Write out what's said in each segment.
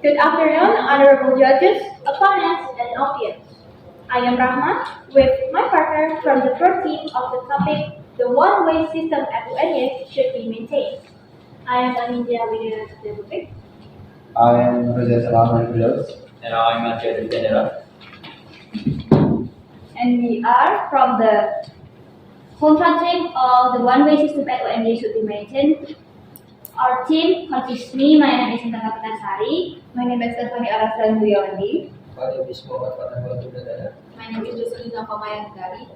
Good afternoon, honorable judges, opponents, and audience. I am Rahma with my partner from the third team of the topic The One-Way System at UNY Should Be Maintained. I am Anindya Vidya Devovic. I am Rajesh Rahman Firoz. And I'm Matthew Canada. And we are from the home country of the one-way system at UNY should be maintained. Our team consists me, my name is Sintaka Sari. My name is Stephanie Arasan Wiyawandi. My name is Muhammad Fatah Canada. My name is Jocelyn Famayandari.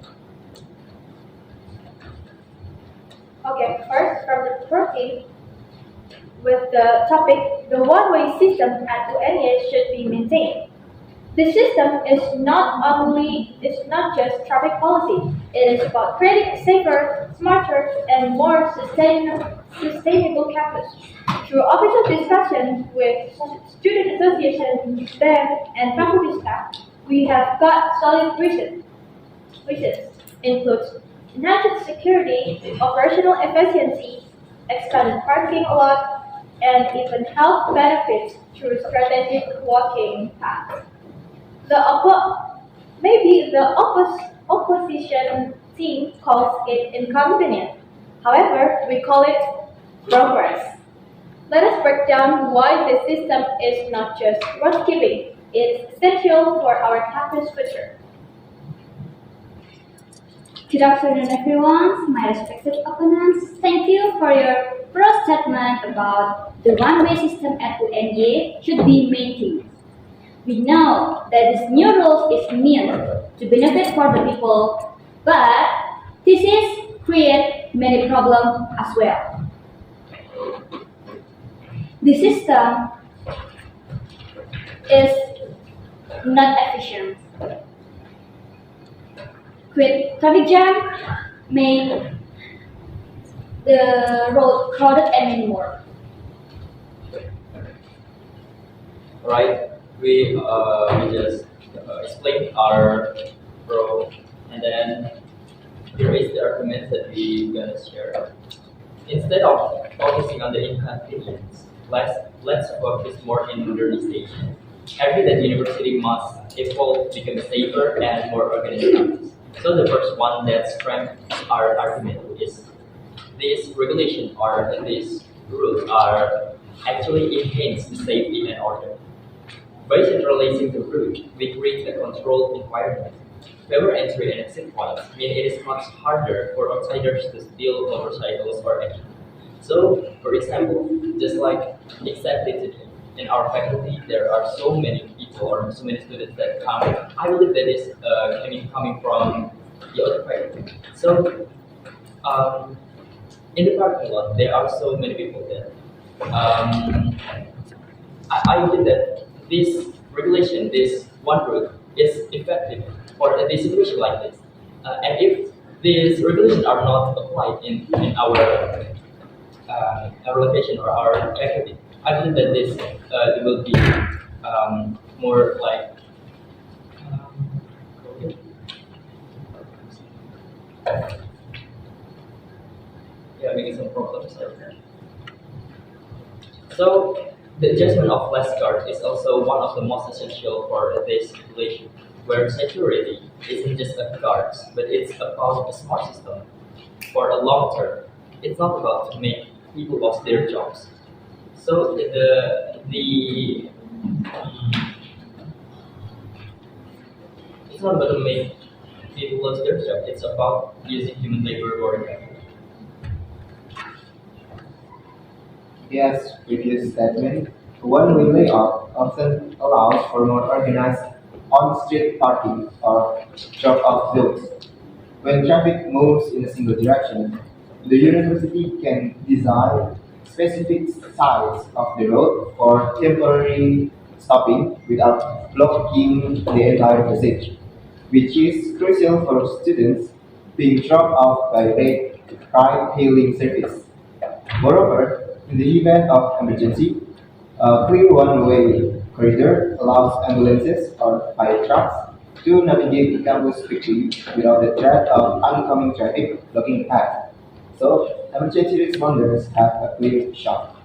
Okay, first from the third team with the topic The One-Way System at UNY Should Be Maintained. The system is not just traffic policy. It is about creating a safer, smarter, and more sustainable campus. Through official discussion with student associations, BEM, and faculty staff, we have got solid reasons. Includes enhanced security, operational efficiency, expanded parking lot, and even health benefits through strategic walking paths. Maybe the opposition team calls it inconvenient. However, we call it progress. Let us break down why this system is not just worth-keeping. It's essential for our campus future. Good afternoon, everyone. My respected opponents, thank you for your first statement about the one-way system at UNY should be maintained. We know that this new rule is meant to benefit for the people, but this is create many problems as well. The system is not efficient. Create traffic jam, make the road crowded anymore. Right? We just explain our pro, and then here is the argument that we gonna share. Instead of focusing on the inconvenience, let's focus more in modernization. I agree that university must evolve to become safer and more organized campus. So the first one that strengthens our argument is these regulations or these rules are actually enhance the safety and order. By centralizing the route, we create a controlled environment. Fewer entry and exit points mean it is much harder for outsiders to steal motorcycles or anything. So, for example, just like exactly today, in our faculty, there are so many people or so many students that come. I believe that is coming from the other faculty. So, in the parking lot, there are so many people there. I believe that this regulation, this one route, is effective for a situation like this. And if these regulations are not applied in our location or our faculty, I believe that this it will be more like making some problems. So the adjustment of flashcard is also one of the most essential for this regulation, where security isn't just a cards, but it's about a smart system for a long term. It's not about to make people lose their jobs. So it's not about to make people lose their job. It's about using human labor more effectively. Yes, previous statement. One-way layout often allows for more organized on-street parking or drop-off zones. When traffic moves in a single direction, the university can design specific sides of the road for temporary stopping without blocking the entire passage, which is crucial for students being dropped off by ride-hailing service. Moreover, in the event of emergency, a clear one-way corridor allows ambulances or fire trucks to navigate the campus quickly without the threat of oncoming traffic blocking the path. So, emergency responders have a clear shot.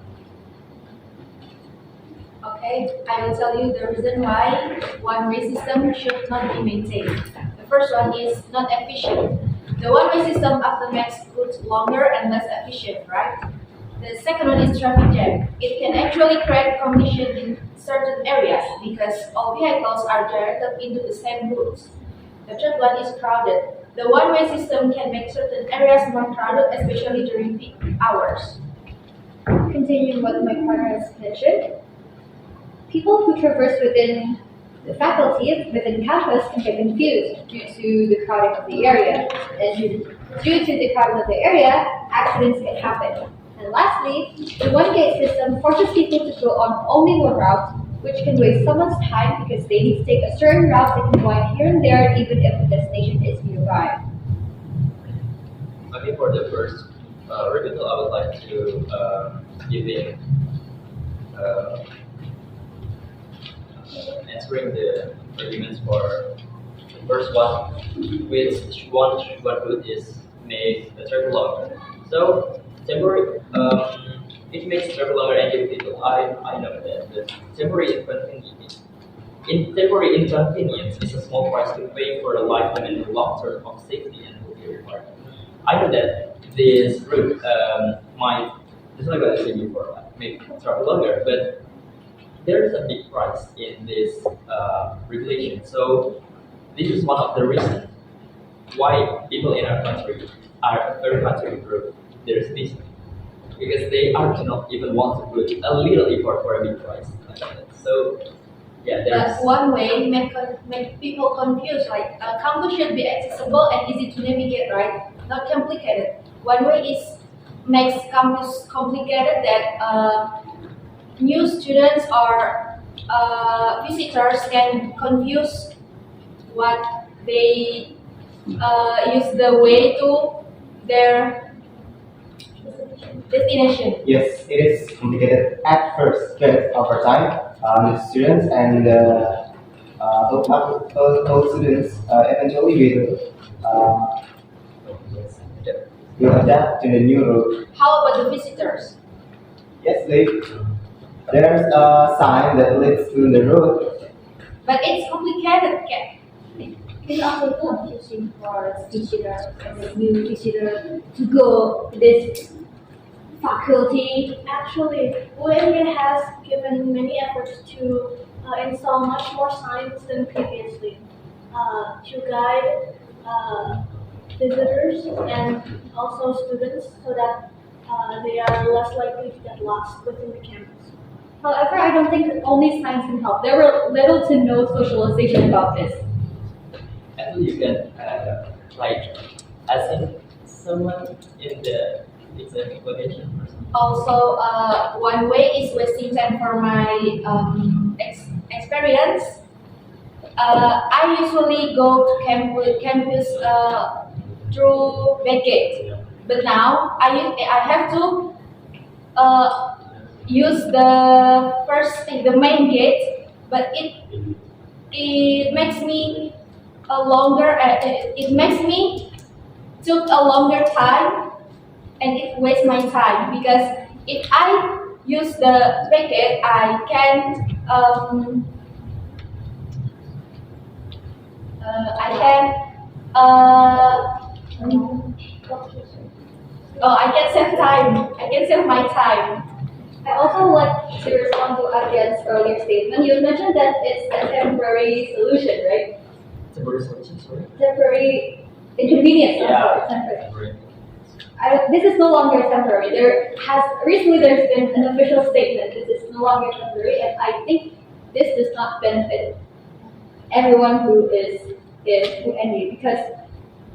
Okay. Okay, I will tell you the reason why one-way system should not be maintained. The first one is not efficient. The one-way system often makes routes longer and less efficient, right? The second one is traffic jam. It can actually create congestion in certain areas because all vehicles are directed into the same routes. The third one is crowded. The one-way system can make certain areas more crowded, especially during peak hours. Continuing what my partner has mentioned, people who traverse within the faculty, within campus, can get confused due to the crowding of the area. And due to the crowding of the area, accidents can happen. And lastly, the one-gate system forces people to go on only one route, which can waste someone's time because they need to take a certain route that can wind here and there even if the destination is nearby. I think for the first rebuttal, I would like to give in answering the arguments for the first one, which one route is make the travel longer. So temporary, it makes travel longer and give people. I know that the temporary inconvenience is a small price to pay for the lifetime and the long term of safety and will be required. I know that this route might, just like I said before, like, make travel longer, but there is a big price in this regulation. So this is one of the reasons why people in our country are very much to improve their business because they are do not even want to put a little effort for a big price like that. So yeah, there's But one way make people confused. Like campus should be accessible and easy to navigate, right? Not complicated. One way is makes campus complicated that new students or visitors can confuse what they use the way to their destination. Yes, it is complicated at first, but over time, the students and those students eventually will adapt to the new route. How about the visitors? Yes, there's a sign that leads to the road. But it's complicated. It is also confusing for visitors and the new visitor to go to this faculty. Actually, UNY has given many efforts to install much more signs than previously to guide visitors and also students so that they are less likely to get lost within the campus. However, I don't think that only science can help. There were little to no socialization about this. actually you can like assign someone in the exam evaluation or something. Also, one way is wasting time for my experience. I usually go to campus through back but now I have to use the main gate, but it makes me a longer. It makes me took a longer time, and it wastes my time because if I use the packet, I can I can I can save time. I can save my time. I also like to respond to Adrian's earlier statement. You mentioned that it's a temporary solution, right? Temporary solution, sorry. Temporary inconvenience. I'm Yeah. sorry, temporary. This is no longer temporary. Recently there's been an official statement that this is no longer temporary, and I think this does not benefit everyone who is in UNY because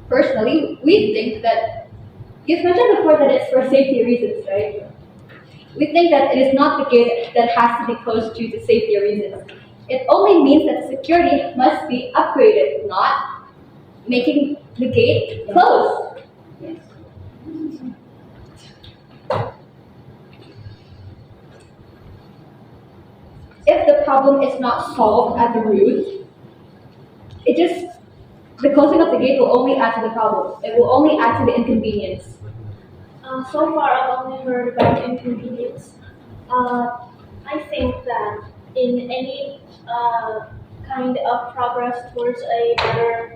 personally we think that you've mentioned before that it's for safety reasons, right? We think that it is not the gate that has to be closed due to safety reasons. It only means that security must be upgraded, not making the gate closed. If the problem is not solved at the root, the closing of the gate will only add to the problem. It will only add to the inconvenience. So far, I've only heard about inconvenience. I think that in any kind of progress towards a better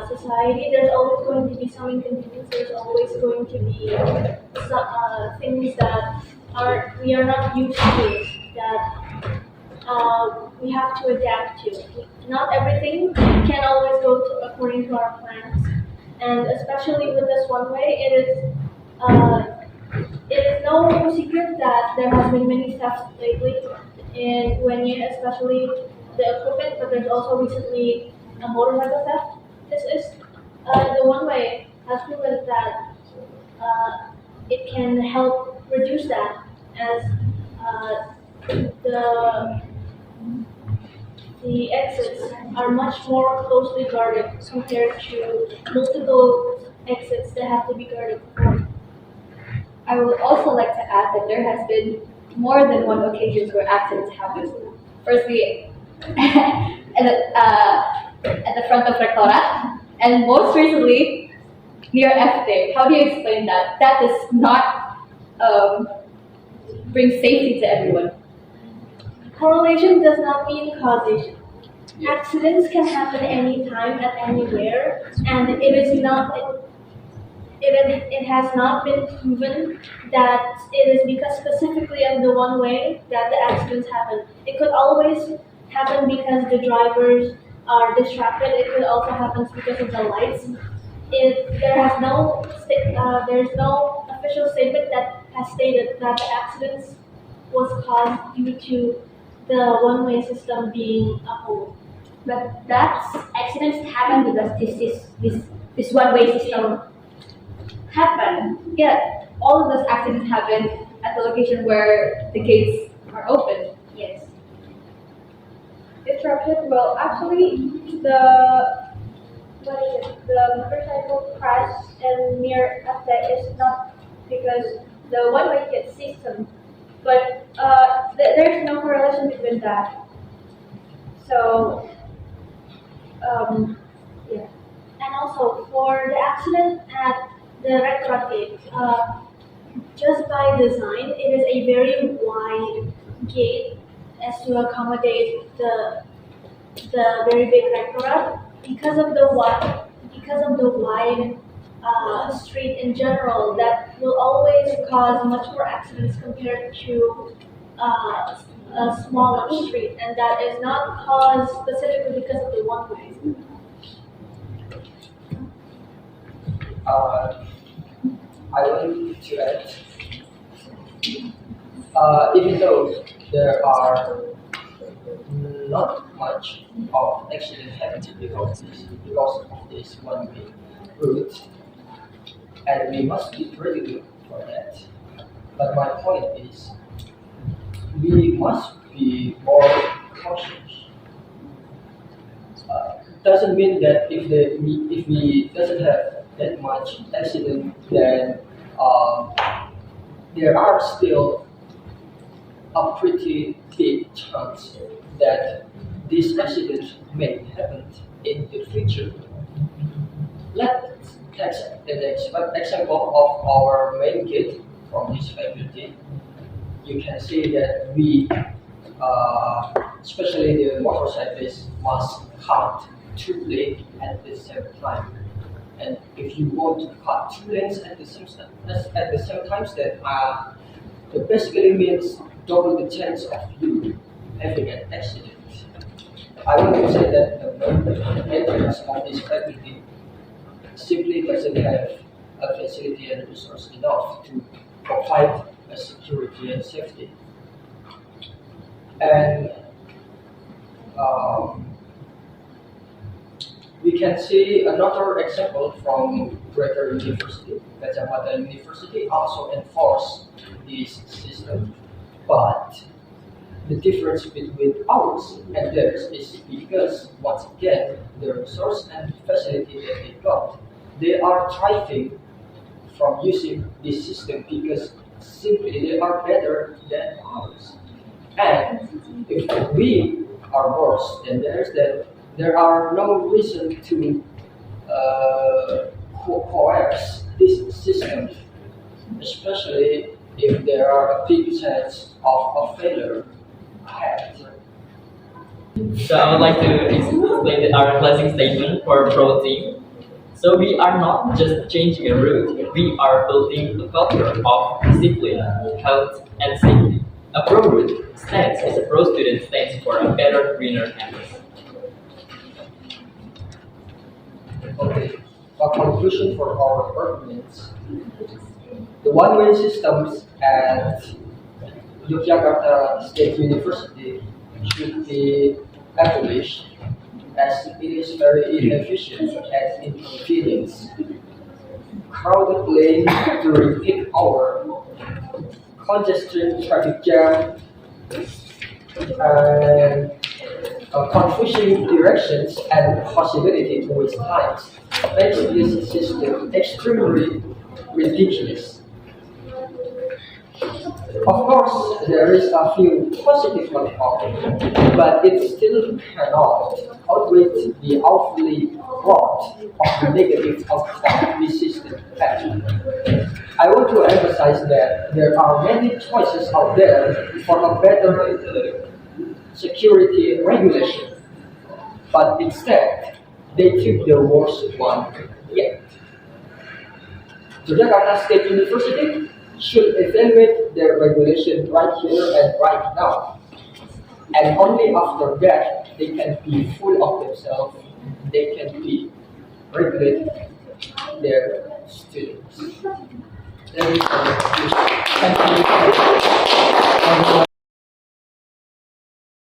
society, there's always going to be some inconvenience. There's always going to be some things that we are not used to that we have to adapt to. Not everything can always go according to our plans, and especially with this one way, it is no secret that there has been many thefts lately in UNY, especially the equipment, but there's also recently a motorcycle theft. This is the one way has proven that it can help reduce that as the the exits are much more closely guarded compared to multiple exits that have to be guarded. I would also like to add that there has been more than one occasions where accidents happen. Firstly, at the front of Rectorat, and most recently near FD. How do you explain that? That does not bring safety to everyone. Correlation does not mean causation. Accidents can happen anytime, at anywhere, and it has not been proven that it is because specifically of the one way that the accidents happen. It could always happen because the drivers are distracted. It could also happen because of the lights. There's no official statement that has stated that the accidents was caused due to the one-way system being a whole. But that's accidents happen because this one way system happen. Yeah, all of those accidents happen at the location where the gates are open. Yes. Disruption. Well, actually, the motorcycle crash and near that is not because the one-way gate system, but there's no correlation between that. So, yeah. And also for the accident at the red truck gate, just by design, it is a very wide gate as to accommodate the very big rectorat because of the wide street in general. That will always cause much more accidents compared to a smaller street, and that is not caused specifically because of the one way. I want to add, even though there are not much of accident happening because of this one-way route, and we must be pretty good for that. But my point is, we must be more cautious. Doesn't mean that if we doesn't have that much accident, then there are still a pretty big chance that these accidents may happen in the future. Let's take an example of our main gate from this faculty. You can see that we, especially the motorcyclists, must cut two lanes at the same time. And if you want to cut two lanes at the same time, that basically means double the chance of you having an accident. I want to say that the maintenance of this faculty simply doesn't have a facility and resource enough to provide a security and safety. And we can see another example from Greater University. Gajah Mada University also enforce this system, but the difference between ours and theirs is because, once again, the resource and facility that they got, they are thriving from using this system because simply they are better than ours. And if we are worse than theirs, then there are no reason to coerce this system, especially if there are a big chance of a failure. ahead. So I would like to explain our closing statement for Pro Team. So we are not just changing a route, we are building a culture of discipline, health, and safety. A pro route stands as a pro student stands for a better, greener campus. Okay, a conclusion for our arguments. The one-way systems at Yogyakarta State University should be abolished as it is very inefficient and inconvenient. Crowded lane during peak hour, congested traffic jam, and confusing directions and possibility to waste time makes this system extremely ridiculous. Of course, there is a few positive on but it still cannot outweigh the awfully lot of the negative outcome this system has. I want to emphasize that there are many choices out there for a better security regulation, but instead they took the worst one yet. Jakarta State University should evaluate their regulation right here and right now. And only after that they can be full of themselves, they can be regulate their students. Thank you.